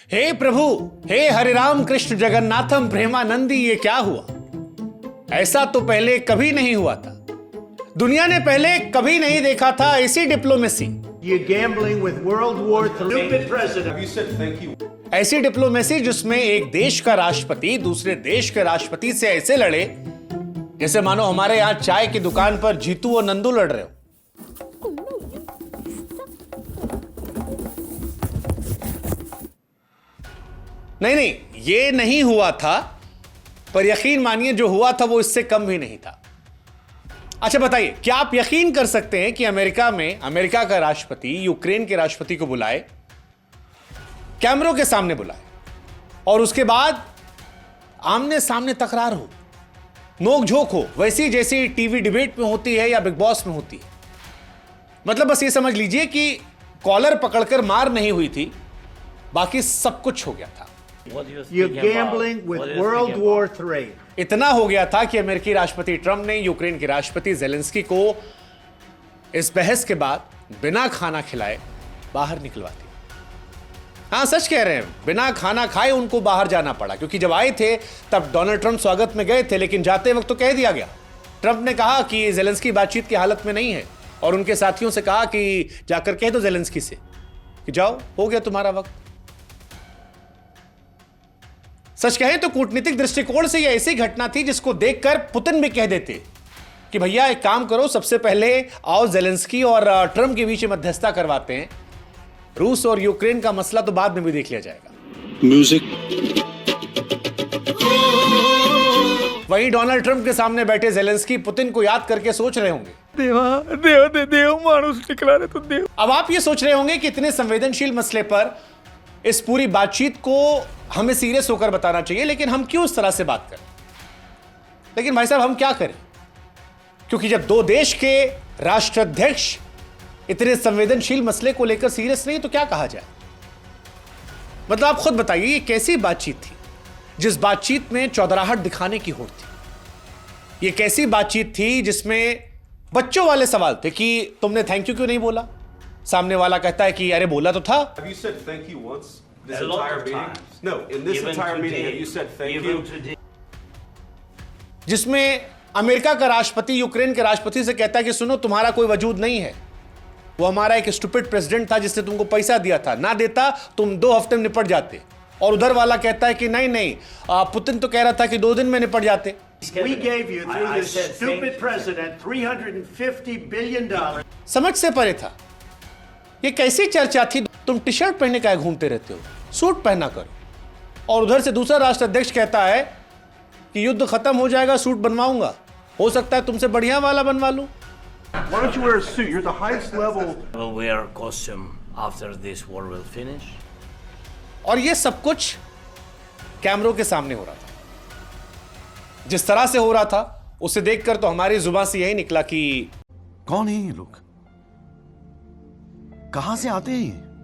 हे प्रभु, हे हरे राम कृष्ण जगन्नाथम प्रेमानंदी, ये क्या हुआ? ऐसा तो पहले कभी नहीं हुआ था। दुनिया ने पहले कभी नहीं देखा था ऐसी diplomacy. You're gambling with World War III. Stupid president. Have you said thank you? ऐसी डिप्लोमेसी जिसमें एक देश का राष्ट्रपति दूसरे देश के राष्ट्रपति से ऐसे लड़े जैसे मानो हमारे यहां चाय की दुकान पर जीतू और नंदू लड़ रहे हो। नहीं, ये नहीं हुआ था, पर यकीन मानिए जो हुआ था वो इससे कम भी नहीं था। अच्छा बताइए, क्या आप यकीन कर सकते हैं कि अमेरिका में अमेरिका का राष्ट्रपति यूक्रेन के राष्ट्रपति को बुलाए, कैमरों के सामने बुलाए, और उसके बाद आमने सामने तकरार हो, नोकझोंक हो, वैसी जैसी टीवी डिबेट में होती है या बिग बॉस में होती है। मतलब बस ये समझ लीजिए कि कॉलर पकड़कर मार नहीं हुई थी, बाकी सब कुछ हो गया था। You're gambling with World War III. इतना हो गया था कि अमेरिकी राष्ट्रपति ट्रंप ने यूक्रेन के राष्ट्रपति जेलेंस्की को इस बहस के बाद बिना खाना खिलाए बाहर निकलवा दिया। हाँ, सच कह रहे हैं, बिना खाना खाए उनको बाहर जाना पड़ा, क्योंकि जब आए थे तब डोनाल्ड ट्रंप स्वागत में गए थे, लेकिन जाते वक्त तो कह दिया गया। ट्रंप ने कहा कि जेलेंस्की बातचीत की हालत में नहीं है, और उनके साथियों से कहा कि जाकर कह दो जेलेंस्की से कि जाओ, हो गया तुम्हारा वक्त। सच कहें तो कूटनीतिक दृष्टिकोण से यह ऐसी घटना थी जिसको देखकर पुतिन भी कह देते कि भैया एक काम करो, सबसे पहले आओ जेलेंस्की और ट्रंप के बीच मध्यस्थता करवाते हैं, रूस और यूक्रेन का मसला तो बाद में भी देख लिया जाएगा। म्यूजिक। वहीं डोनाल्ड ट्रंप के सामने बैठे जेलेंस्की पुतिन को याद करके सोच रहे होंगे, देव मानुस निकला रे तो देव। अब आप ये सोच रहे होंगे कि इतने संवेदनशील मसले पर इस पूरी बातचीत को हमें सीरियस होकर बताना चाहिए, लेकिन हम क्यों इस तरह से बात करें? लेकिन भाई साहब, हम क्या करें? क्योंकि जब दो देश के राष्ट्राध्यक्ष इतने संवेदनशील मसले को लेकर सीरियस नहीं तो क्या कहा जाए? मतलब आप खुद बताइए, ये कैसी बातचीत थी जिस बातचीत में चौधराहट दिखाने की होड़ थी? ये कैसी बातचीत थी जिसमें बच्चों वाले सवाल थे कि तुमने थैंक यू क्यों नहीं बोला? सामने वाला कहता है कि अरे बोला तो था। Have you said thank you once this A lot entire of meeting? times. No, in this Even entire meeting, today. have you said thank Even you? today. जिसमें अमेरिका का राष्ट्रपति यूक्रेन के राष्ट्रपति से कहता है कि सुनो, तुम्हारा कोई वजूद नहीं है, वो हमारा एक स्टूपिड प्रेसिडेंट था जिसने तुमको पैसा दिया था, ना देता तुम 2 हफ्ते में निपट जाते। और उधर वाला कहता है कि नहीं, पुतिन तो कह रहा था कि 2 दिन में निपट जाते। We gave you through I this said stupid thank you. president $350 billion. समझ से परे था। ये कैसी चर्चा थी? तुम टी शर्ट पहने का घूमते रहते हो, सूट पहना करो। और उधर से दूसरा राष्ट्राध्यक्ष कहता है कि युद्ध खत्म हो जाएगा, सूट बनवाऊंगा, हो सकता है तुमसे बढ़िया वाला बनवा लूं। Why don't you wear a suit? You're the highest level. We'll wear costume after this war will finish. और ये सब कुछ कैमरों के सामने हो रहा था। जिस तरह से हो रहा था उसे देखकर तो हमारी जुबान से यही निकला कि कौन है ये लोग? कहां से आते हैं ये?